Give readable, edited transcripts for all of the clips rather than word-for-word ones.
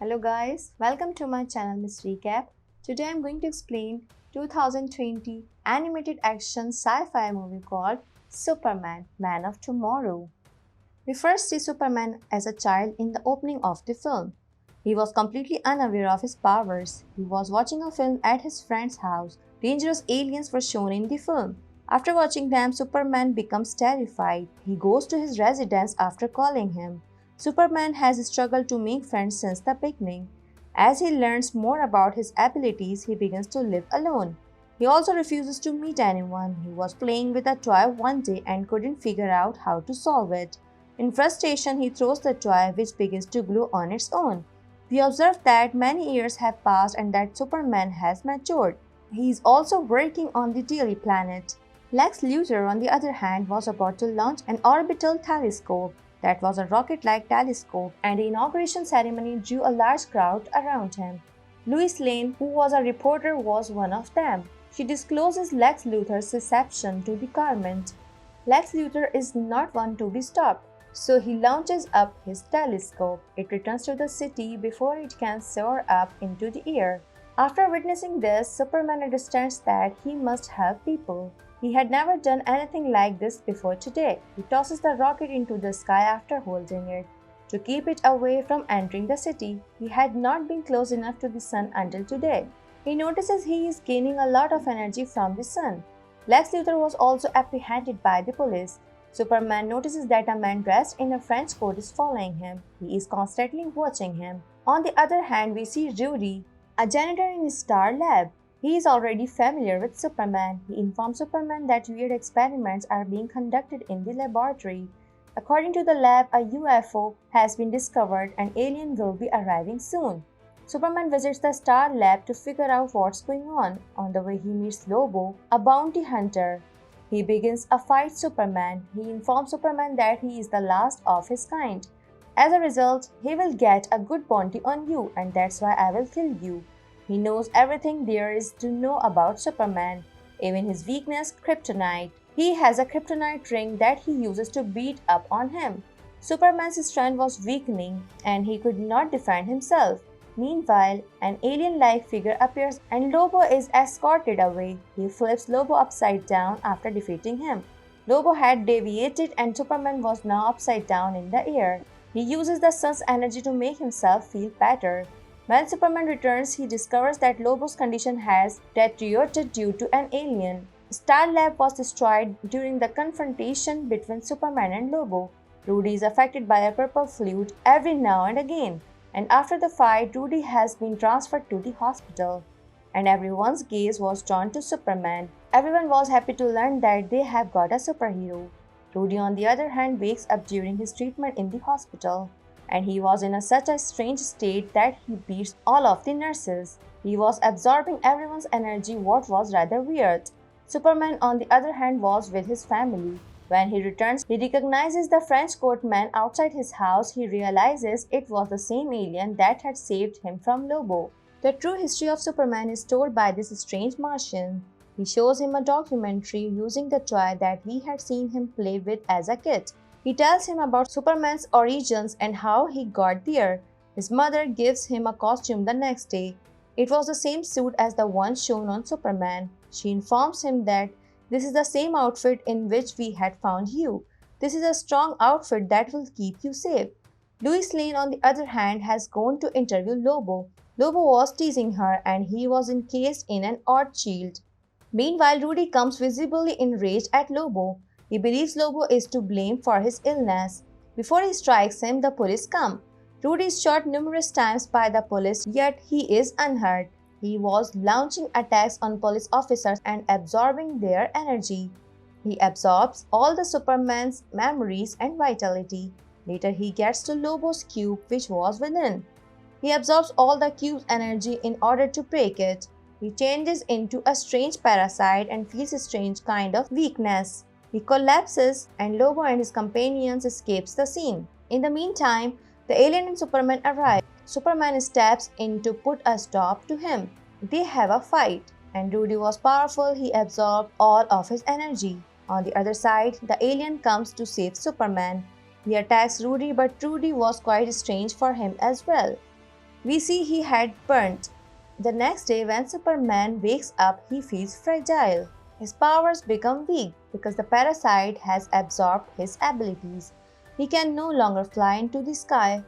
Hello guys, welcome to my channel Miss Recap. Today I'm going to explain 2020 animated action sci-fi movie called Superman, Man of Tomorrow. We first see Superman as a child in the opening of the film. He was completely unaware of his powers. He was watching a film at his friend's house. Dangerous aliens were shown in the film. After watching them, Superman becomes terrified. He goes to his residence after calling him. Superman has struggled to make friends since the beginning. As he learns more about his abilities, he begins to live alone. He also refuses to meet anyone. He was playing with a toy one day and couldn't figure out how to solve it. In frustration, he throws the toy, which begins to glow on its own. We observe that many years have passed and that Superman has matured. He is also working on the Daily Planet. Lex Luthor, on the other hand, was about to launch an orbital telescope that was a rocket-like telescope, and the inauguration ceremony drew a large crowd around him. Lois Lane, who was a reporter, was one of them. She discloses Lex Luthor's reception to the government. Lex Luthor is not one to be stopped, so he launches up his telescope. It returns to the city before it can soar up into the air. After witnessing this, Superman understands that he must help people. He had never done anything like this before today. He tosses the rocket into the sky after holding it to keep it away from entering the city. He had not been close enough to the sun until today. He notices he is gaining a lot of energy from the sun. Lex Luthor was also apprehended by the police. Superman notices that a man dressed in a French coat is following him. He is constantly watching him. On the other hand, we see Rudy, a janitor in his star lab. He is already familiar with Superman. He informs Superman that weird experiments are being conducted in the laboratory. According to the lab, a UFO has been discovered and alien will be arriving soon. Superman visits the Star Lab to figure out what's going on. On the way, he meets Lobo, a bounty hunter. He begins a fight with Superman. He informs Superman that he is the last of his kind. As a result, he will get a good bounty on you, and that's why I will kill you. He knows everything there is to know about Superman, even his weakness, kryptonite. He has a kryptonite ring that he uses to beat up on him. Superman's strength was weakening and he could not defend himself. Meanwhile, an alien-like figure appears and Lobo is escorted away. He flips Lobo upside down after defeating him. Lobo had deviated and Superman was now upside down in the air. He uses the sun's energy to make himself feel better. When Superman returns, he discovers that Lobo's condition has deteriorated due to an alien. Star Lab was destroyed during the confrontation between Superman and Lobo. Rudy is affected by a purple fluid every now and again. And after the fight, Rudy has been transferred to the hospital. And everyone's gaze was drawn to Superman. Everyone was happy to learn that they have got a superhero. Rudy, on the other hand, wakes up during his treatment in the hospital. And he was in such a strange state that he beats all of the nurses. He was absorbing everyone's energy, what was rather weird. Superman, on the other hand, was with his family. When he returns, he recognizes the French coat man outside his house. He realizes it was the same alien that had saved him from Lobo. The true history of Superman is told by this strange Martian. He shows him a documentary using the toy that he had seen him play with as a kid. He tells him about Superman's origins and how he got there. His mother gives him a costume the next day. It was the same suit as the one shown on Superman. She informs him that this is the same outfit in which we had found you. This is a strong outfit that will keep you safe. Lois Lane, on the other hand, has gone to interview Lobo. Lobo was teasing her and he was encased in an odd shield. Meanwhile, Rudy comes visibly enraged at Lobo. He believes Lobo is to blame for his illness. Before he strikes him, the police come. Rudy is shot numerous times by the police, yet he is unhurt. He was launching attacks on police officers and absorbing their energy. He absorbs all the Superman's memories and vitality. Later, he gets to Lobo's cube, which was within. He absorbs all the cube's energy in order to break it. He changes into a strange parasite and feels a strange kind of weakness. He collapses and Lobo and his companions escapes the scene. In the meantime, the alien and Superman arrive. Superman steps in to put a stop to him. They have a fight, and Rudy was powerful. He absorbed all of his energy. On the other side, the alien comes to save Superman. He attacks Rudy, but Rudy was quite strange for him as well. We see he had burnt. The next day, when Superman wakes up, he feels fragile. His powers become weak because the parasite has absorbed his abilities. He can no longer fly into the sky.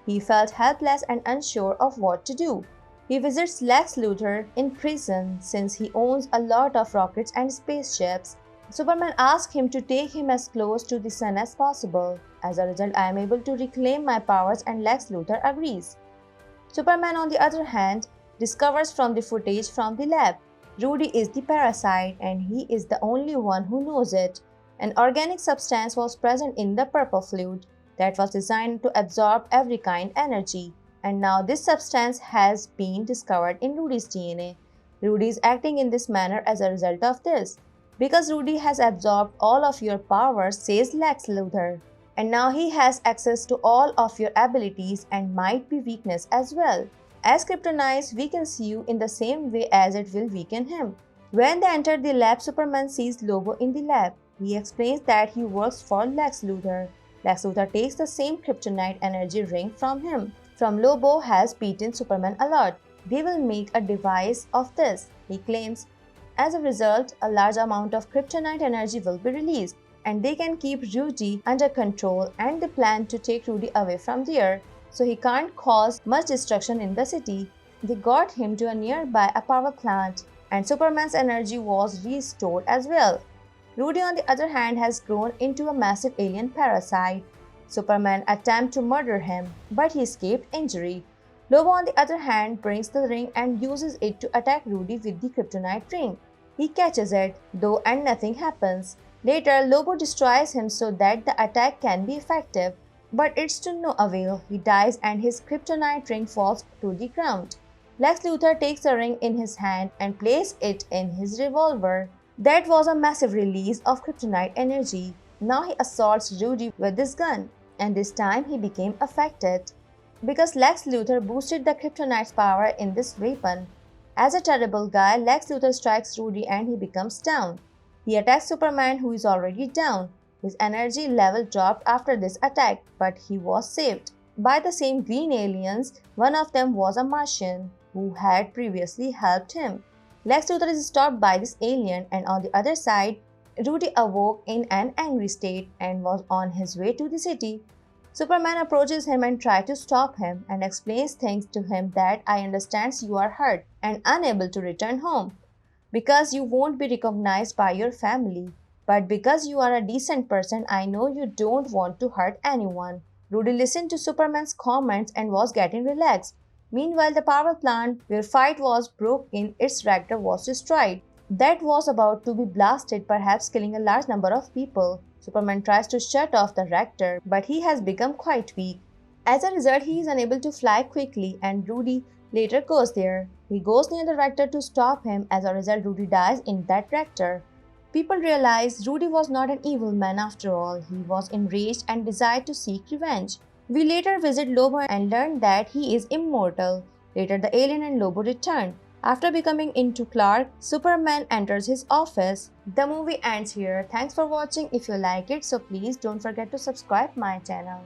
He felt helpless and unsure of what to do. He visits Lex Luthor in prison since he owns a lot of rockets and spaceships. Superman asks him to take him as close to the sun as possible. As a result, I am able to reclaim my powers, and Lex Luthor agrees. Superman, on the other hand, discovers from the footage from the lab. Rudy is the parasite and he is the only one who knows it. An organic substance was present in the purple fluid that was designed to absorb every kind energy. And now this substance has been discovered in Rudy's DNA. Rudy is acting in this manner as a result of this. Because Rudy has absorbed all of your powers, says Lex Luthor. And now he has access to all of your abilities and might be weakness as well. As Kryptonite weakens you in the same way as it will weaken him. When they enter the lab, Superman sees Lobo in the lab. He explains that he works for Lex Luthor. Lex Luthor takes the same kryptonite energy ring from him. Lobo has beaten Superman a lot. They will make a device of this, he claims. As a result, a large amount of kryptonite energy will be released, and they can keep Rudy under control, and they plan to take Rudy away from there, so he can't cause much destruction in the city. They got him to a nearby power plant, and Superman's energy was restored as well. Rudy, on the other hand, has grown into a massive alien parasite. Superman attempts to murder him, but he escaped injury. Lobo, on the other hand, brings the ring and uses it to attack Rudy with the kryptonite ring. He catches it, though, and nothing happens. Later, Lobo destroys him so that the attack can be effective, but it's to no avail. He dies and his kryptonite ring falls to the ground. Lex Luthor takes the ring in his hand and places it in his revolver. That was a massive release of kryptonite energy. Now he assaults Rudy with this gun, and this time he became affected. Because Lex Luthor boosted the kryptonite's power in this weapon. As a terrible guy, Lex Luthor strikes Rudy and he becomes down. He attacks Superman, who is already down. His energy level dropped after this attack, but he was saved by the same green aliens. One of them was a Martian who had previously helped him. Lex Luthor is stopped by this alien, and on the other side, Rudy awoke in an angry state and was on his way to the city. Superman approaches him and tries to stop him and explains things to him that I understand you are hurt and unable to return home because you won't be recognized by your family. But because you are a decent person, I know you don't want to hurt anyone. Rudy listened to Superman's comments and was getting relaxed. Meanwhile, the power plant where fight was broken, its reactor was destroyed. That was about to be blasted, perhaps killing a large number of people. Superman tries to shut off the reactor, but he has become quite weak. As a result, he is unable to fly quickly, and Rudy later goes there. He goes near the reactor to stop him. As a result, Rudy dies in that reactor. People realize Rudy was not an evil man after all. He was enraged and desired to seek revenge. We later visit Lobo and learn that he is immortal. Later, the alien and Lobo return. After becoming into Clark, Superman enters his office. The movie ends here. Thanks for watching. If you like it, so please don't forget to subscribe my channel.